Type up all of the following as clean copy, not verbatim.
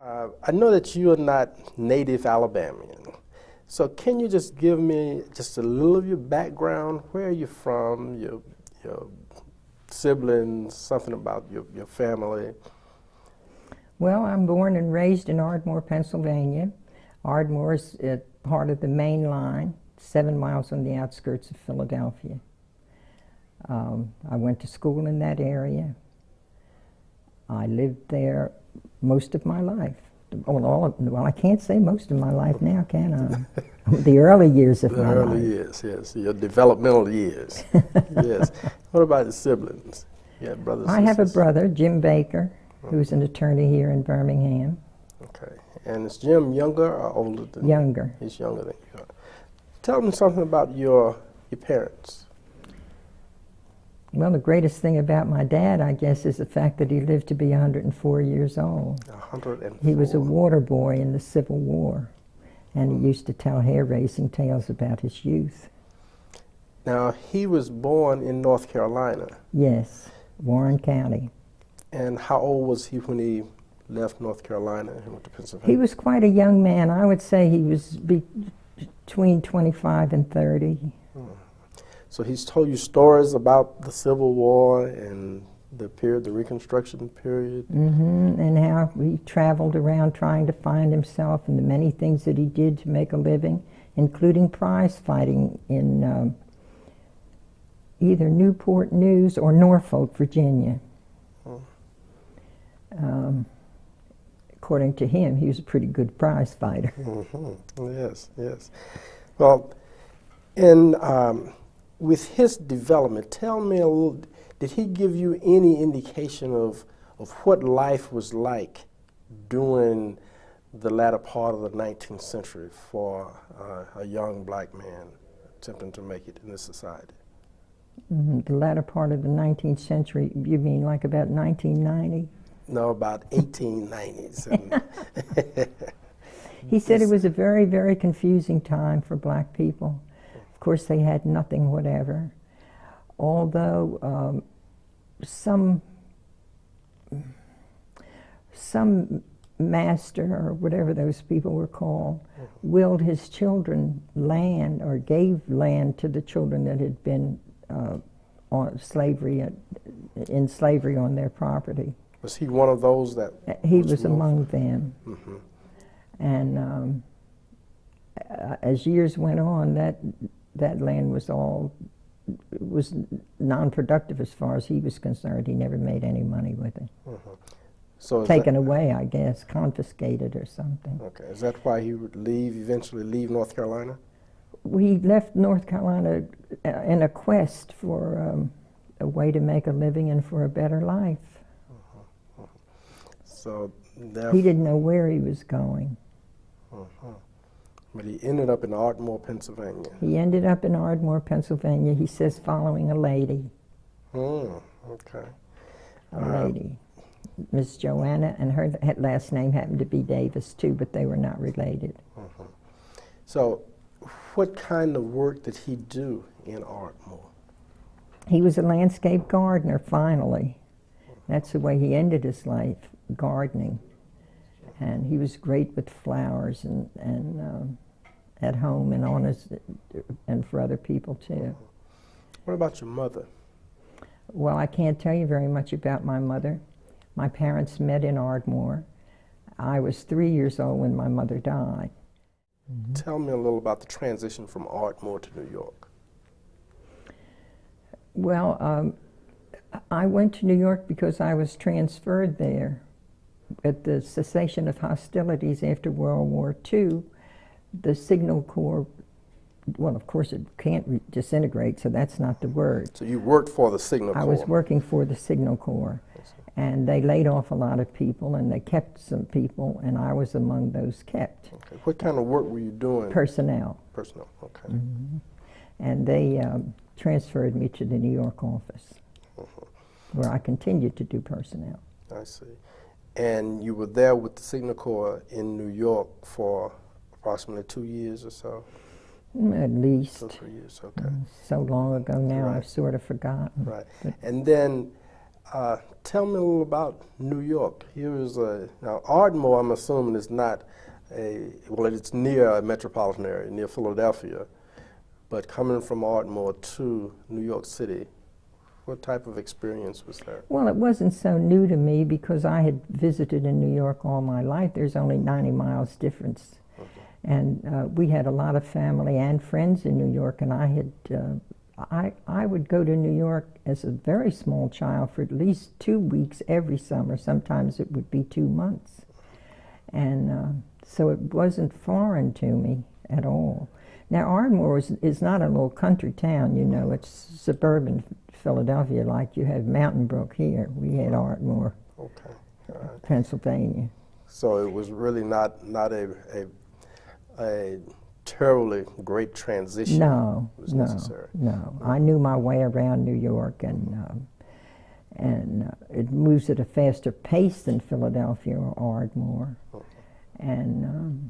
I know that you are not native Alabamian, so can you just give me just a little of your background? Where are you from, your siblings, something about your family? Well, I'm born and raised in Ardmore, Pennsylvania. Ardmore is part of the main line, 7 miles on the outskirts of Philadelphia. I went to school in that area. I lived there most of my life. Well, I can't say most of my life now, can I? The early years of my life. The early years, yes. Your developmental years. Yes. What about the siblings? You have brothers and I have a sisters? brother, Jim Baker, who's an attorney here in Birmingham. Okay. And is Jim younger or older than you? Younger. He's younger than you are. Tell me something about your parents. Well, the greatest thing about my dad, I guess, is the fact that he lived to be 104 years old. 104. He was a water boy in the Civil War, and he used to tell hair-raising tales about his youth. Now, he was born in North Carolina. Yes, Warren County. And how old was he when he left North Carolina and went to Pennsylvania? He was quite a young man. I would say he was between 25 and 30. So he's told you stories about the Civil War and the period, the Reconstruction period? And how he traveled around trying to find himself and the many things that he did to make a living, including prize fighting in either Newport News or Norfolk, Virginia. According to him, he was a pretty good prize fighter. Yes, yes. Well, with his development, tell me a little, did he give you any indication of what life was like during the latter part of the 19th century for a young black man attempting to make it in this society? The latter part of the 19th century, you mean like about 1990? No, about 1890s. He said it was a very, very confusing time for black people. Of course, they had nothing whatever. Although some master, or whatever those people were called, willed his children land, or gave land to the children that had been in slavery on their property. Was he one of those that he was among them. And as years went on, that land was non-productive as far as he was concerned. He never made any money with it. So taken away, I guess, confiscated or something. Okay, is that why he would eventually leave North Carolina? We left North Carolina in a quest for a way to make a living and for a better life. So he didn't know where he was going. But he ended up in Ardmore, Pennsylvania. He ended up in Ardmore, Pennsylvania, he says, following a lady. Okay. A lady. Miss Joanna, and her last name happened to be Davis, too, but they were not related. So what kind of work did he do in Ardmore? He was a landscape gardener, finally. That's the way he ended his life, gardening. And he was great with flowers and at home and and for other people too. What about your mother? Well, I can't tell you very much about my mother. My parents met in Ardmore. I was 3 years old when my mother died. Tell me a little about the transition from Ardmore to New York. Well, I went to New York because I was transferred there. At the cessation of hostilities after World War II, the Signal Corps, well, of course it can't disintegrate, so that's not the word. So you worked for the Signal Corps? I was working for the Signal Corps, and they laid off a lot of people, and they kept some people, and I was among those kept. Okay. What kind of work were you doing? Personnel. Personnel, okay. And they transferred me to the New York office, where I continued to do personnel. I see. And you were there with the Signal Corps in New York for approximately 2 years or so? At least. 2 or 3 years, okay. So long ago now, Right. I've sort of forgotten. Right. And then Tell me a little about New York. Here is now Ardmore, I'm assuming, is not well, it's near a metropolitan area, near Philadelphia, but coming from Ardmore to New York City, what type of experience was that? Well, it wasn't so new to me because I had visited in New York all my life. There's only 90 miles difference. Okay. And we had a lot of family and friends in New York, and I would go to New York as a very small child for at least 2 weeks every summer. Sometimes it would be 2 months. And so it wasn't foreign to me at all. Now, Ardmore is not a little country town, you know. It's suburban Philadelphia, like you have Mountain Brook here. We had Ardmore, okay. Pennsylvania. So it was really not a terribly great transition. No, was necessary. no. I knew my way around New York, and it moves at a faster pace than Philadelphia or Ardmore. Okay. And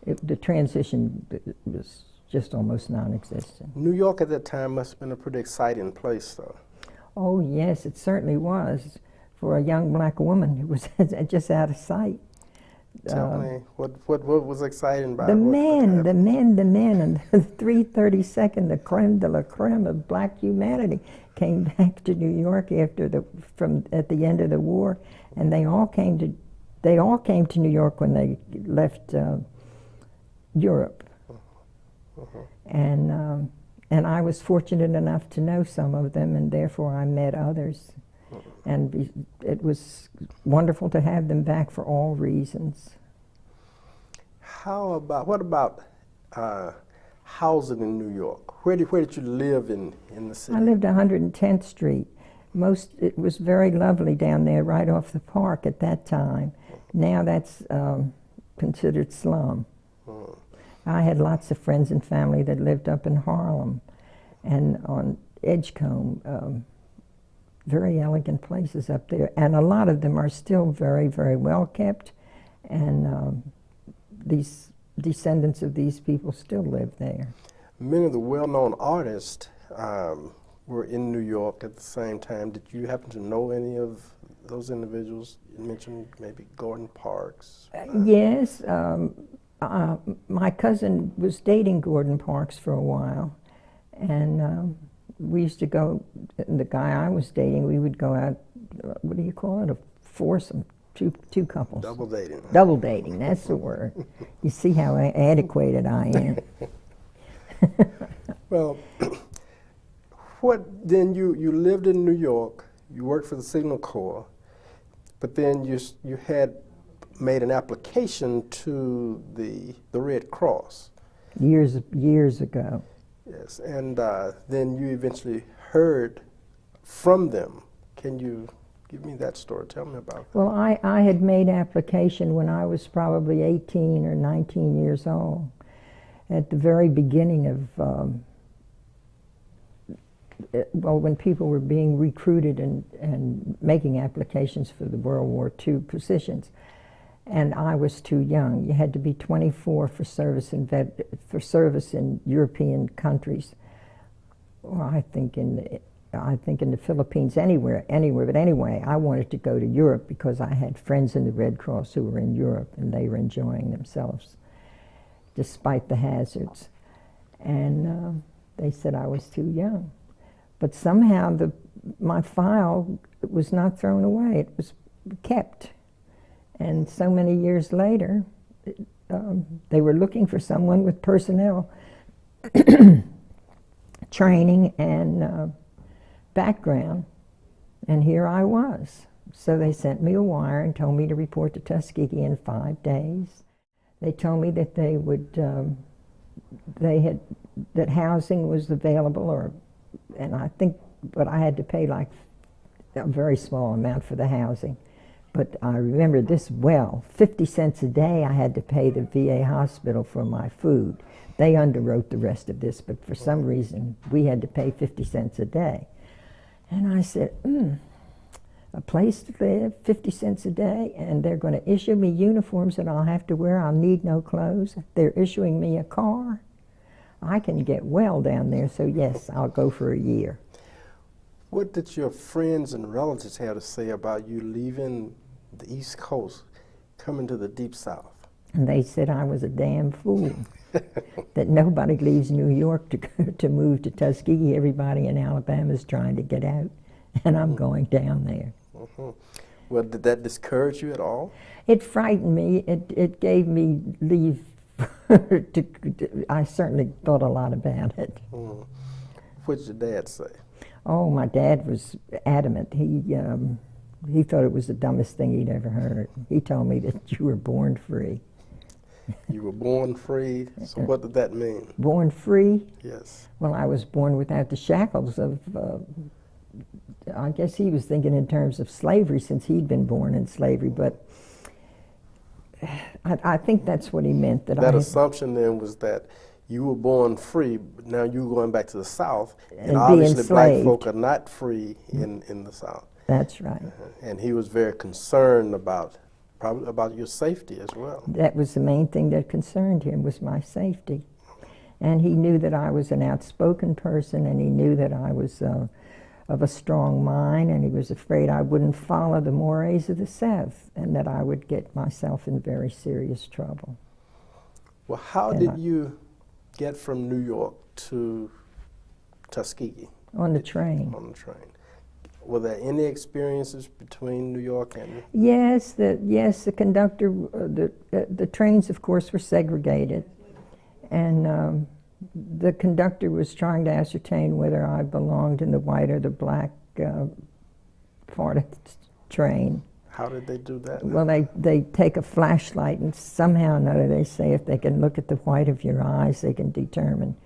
the transition was just almost non-existent. New York at that time must have been a pretty exciting place, though. Oh, yes, it certainly was. For a young black woman, it was just out of sight. Tell me, what was exciting about the it? men, and the 332nd, the creme de la creme of black humanity, came back to New York at the end of the war, and they all came to New York when they left Europe. And I was fortunate enough to know some of them, and therefore I met others. And it was wonderful to have them back for all reasons. What about housing in New York? Where did you live in the city? I lived 110th Street. It was very lovely down there right off the park at that time. Now that's considered slum. I had lots of friends and family that lived up in Harlem and on Edgecombe. Very elegant places up there, and a lot of them are still very, very well kept, and these descendants of these people still live there. Many of the well-known artists were in New York at the same time. Did you happen to know any of those individuals? You mentioned maybe Gordon Parks. Yes, my cousin was dating Gordon Parks for a while, and we used to go, the guy I was dating, we would go out, what do you call it, a foursome, two couples. Double dating. Double dating, that's the word. You see how antiquated I am. Well, then you lived in New York, you worked for the Signal Corps, but then you had made an application to the Red Cross. Years ago. Yes, and then you eventually heard from them. Can you give me that story? Tell me about that. Well, I had made application when I was probably 18 or 19 years old, at the very beginning of, when people were being recruited and making applications for the World War II positions. And I was too young. You had to be 24 for service in European countries. Or I think in the Philippines, anywhere. But anyway, I wanted to go to Europe because I had friends in the Red Cross who were in Europe, and they were enjoying themselves despite the hazards. And they said I was too young. But somehow my file was not thrown away. It was kept. And so many years later, they were looking for someone with personnel training and background, and here I was. So they sent me a wire and told me to report to Tuskegee in 5 days. They told me that they would, that housing was available, but I had to pay like a very small amount for the housing. But I remember this well, 50 cents a day I had to pay the VA hospital for my food. They underwrote the rest of this, but for some reason we had to pay 50 cents a day. And I said, a place to live, 50 cents a day, and they're going to issue me uniforms that I'll have to wear. I'll need no clothes. They're issuing me a car. I can get well down there, so yes, I'll go for a year. What did your friends and relatives have to say about you leaving the East Coast, coming to the Deep South? And they said I was a damn fool, that nobody leaves New York to move to Tuskegee. Everybody in Alabama is trying to get out, and I'm going down there. Well, did that discourage you at all? It frightened me. It gave me leave. I certainly thought a lot about it. What did your dad say? Oh, my dad was adamant. He thought it was the dumbest thing he'd ever heard. He told me that you were born free. You were born free, so what did that mean? Born free? Yes. Well, I was born without the shackles of, I guess he was thinking in terms of slavery since he'd been born in slavery, but I think that's what he meant. That assumption then was that you were born free, but now you were going back to the South, and obviously black folk are not free in the South. That's right. And he was very concerned probably about your safety as well. That was the main thing that concerned him, was my safety. And he knew that I was an outspoken person, and he knew that I was of a strong mind, and he was afraid I wouldn't follow the mores of the South, and that I would get myself in very serious trouble. Well, how did you get from New York to Tuskegee? On the train. On the train. Were there any experiences between New York and? Yes, the conductor, the trains, of course, were segregated, and the conductor was trying to ascertain whether I belonged in the white or the black part of the train. How did they do that? Well, they take a flashlight, and somehow or another they say if they can look at the white of your eyes, they can determine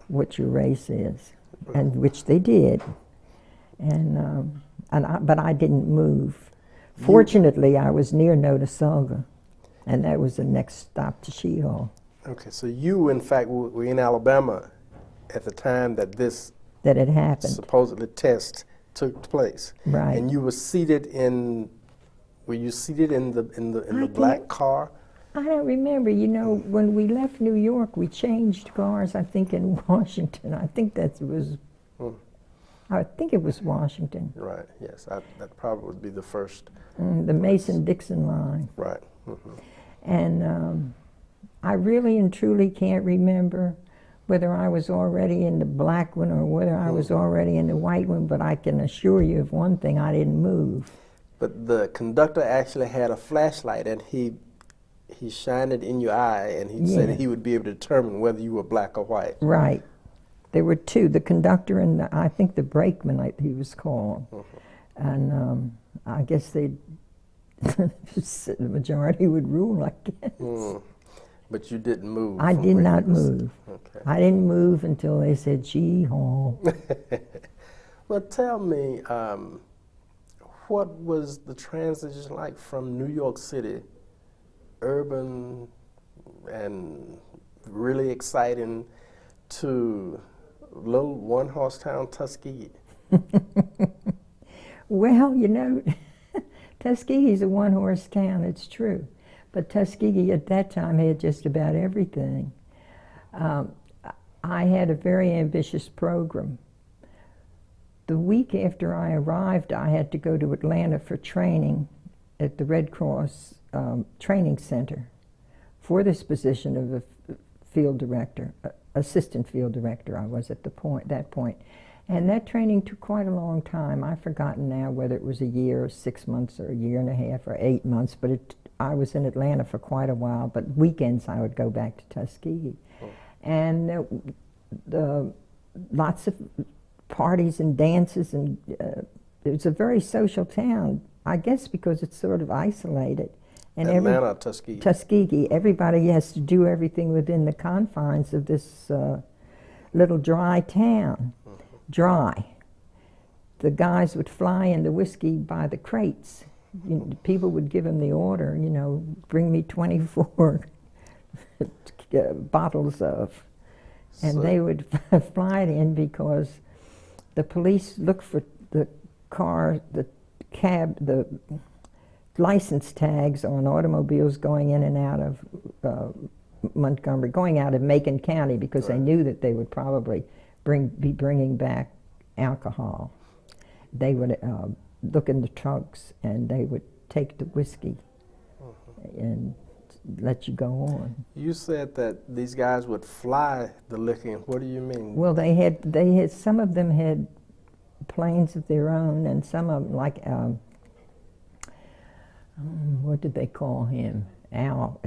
what your race is, and which they did. But I didn't move. Fortunately, I was near Notasulga, and that was the next stop to Sheehaw. Okay, so you, in fact, were in Alabama at the time that it happened. Supposedly test took place. Right. And you were seated in. Were you seated in the black car? I don't remember. You know, when we left New York, we changed cars. I think in Washington. I think that was. I think it was Washington. Right, yes. That probably would be the first. The Mason-Dixon line. Right. And I really and truly can't remember whether I was already in the black one or whether I was already in the white one, but I can assure you of one thing, I didn't move. But the conductor actually had a flashlight, and he shined it in your eye, and he said he would be able to determine whether you were black or white. Right. There were two, the conductor and I think the brakeman, he was called. And I guess the majority would rule, I guess. But you didn't move. I did not move. Okay. I didn't move until they said, "Gee-haw." Well, tell me, what was the transition like from New York City, urban and really exciting, to little one-horse town Tuskegee? Well, you know, Tuskegee's a one-horse town, it's true. But Tuskegee at that time had just about everything. I had a very ambitious program. The week after I arrived, I had to go to Atlanta for training at the Red Cross Training Center for this position of a field director, assistant field director I was at that point. And that training took quite a long time. I've forgotten now whether it was a year or 6 months or a year and a half or 8 months, but I was in Atlanta for quite a while, but weekends I would go back to Tuskegee. And lots of parties and dances, and it was a very social town, I guess because it's sort of isolated. And Atlanta, Tuskegee. Tuskegee, everybody has to do everything within the confines of this little dry town. Dry. The guys would fly in the whiskey by the crates. People would give them the order, you know, bring me 24 bottles of, and they would fly it in because the police looked for the car, the cab, the license tags on automobiles going in and out of Montgomery, going out of Macon County, because they knew that they would probably be bringing back alcohol. they would look in the trunks and they would take the whiskey and let you go on. You said that these guys would fly the liquor. What do you mean? Well, they had some of them had planes of their own, and some of them, like what did they call him? Al.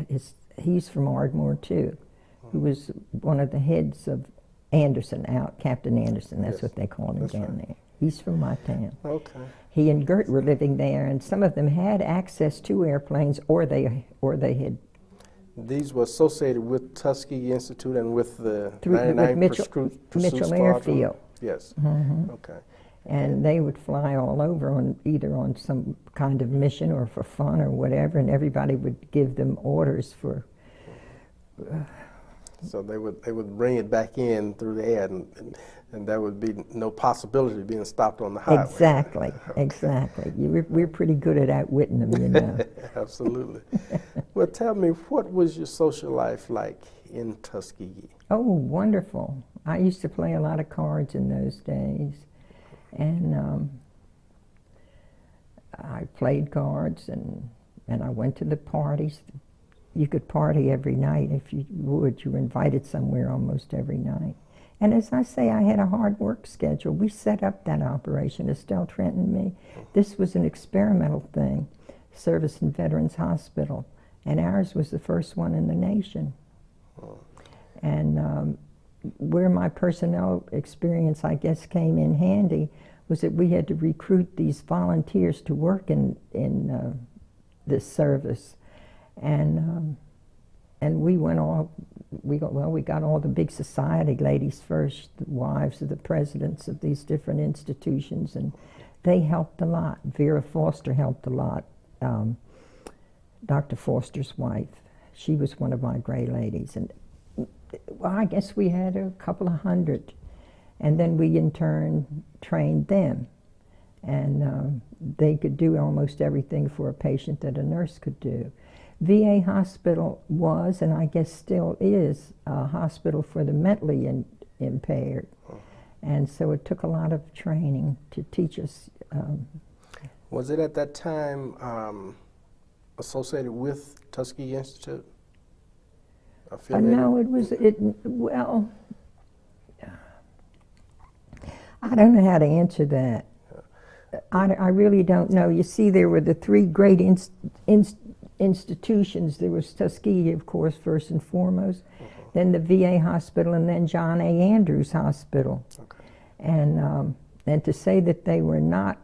He's from Ardmore too, who was one of the heads of Anderson, Captain Anderson. That's what they called him down there. He's from my town. Okay. He and Gert were living there, and some of them had access to airplanes, or they had. These were associated with Tuskegee Institute and with the 99 Mitchell Airfield. Yes. Okay. And they would fly all over either on some kind of mission or for fun or whatever, and everybody would give them orders for. So they would bring it back in through the air, and there would be no possibility of being stopped on the highway. Exactly, exactly. We're pretty good at outwitting them, you know. Absolutely. Well, tell me, what was your social life like in Tuskegee? Oh, wonderful. I used to play a lot of cards in those days, and I played cards, and I went to the parties. You could party every night if you would. You were invited somewhere almost every night. And as I say, I had a hard work schedule. We set up that operation, Estelle Trent and me. This was an experimental thing, Service and Veterans Hospital, and ours was the first one in the nation. And where my personnel experience, I guess, came in handy was that we had to recruit these volunteers to work in this service. And we got all the big society ladies first, the wives of the presidents of these different institutions, and they helped a lot. Vera Foster helped a lot. Dr. Foster's wife, she was one of my gray ladies, and well, I guess we had a couple of hundred, and then we in turn trained them, and they could do almost everything for a patient that a nurse could do. VA hospital was, and I guess still is, a hospital for the mentally impaired. And so it took a lot of training to teach us. Was it at that time associated with Tuskegee Institute? No, well, I don't know how to answer that. I really don't know. You see, there were the three great institutions. There was Tuskegee, of course, first and foremost, then the VA hospital, and then John A. Andrews Hospital. And to say that they were not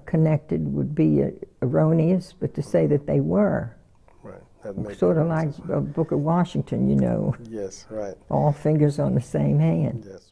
connected would be erroneous, but to say that they were. Right. That makes sort of like Booker Washington, you know. Yes, right. All fingers on the same hand. Yes.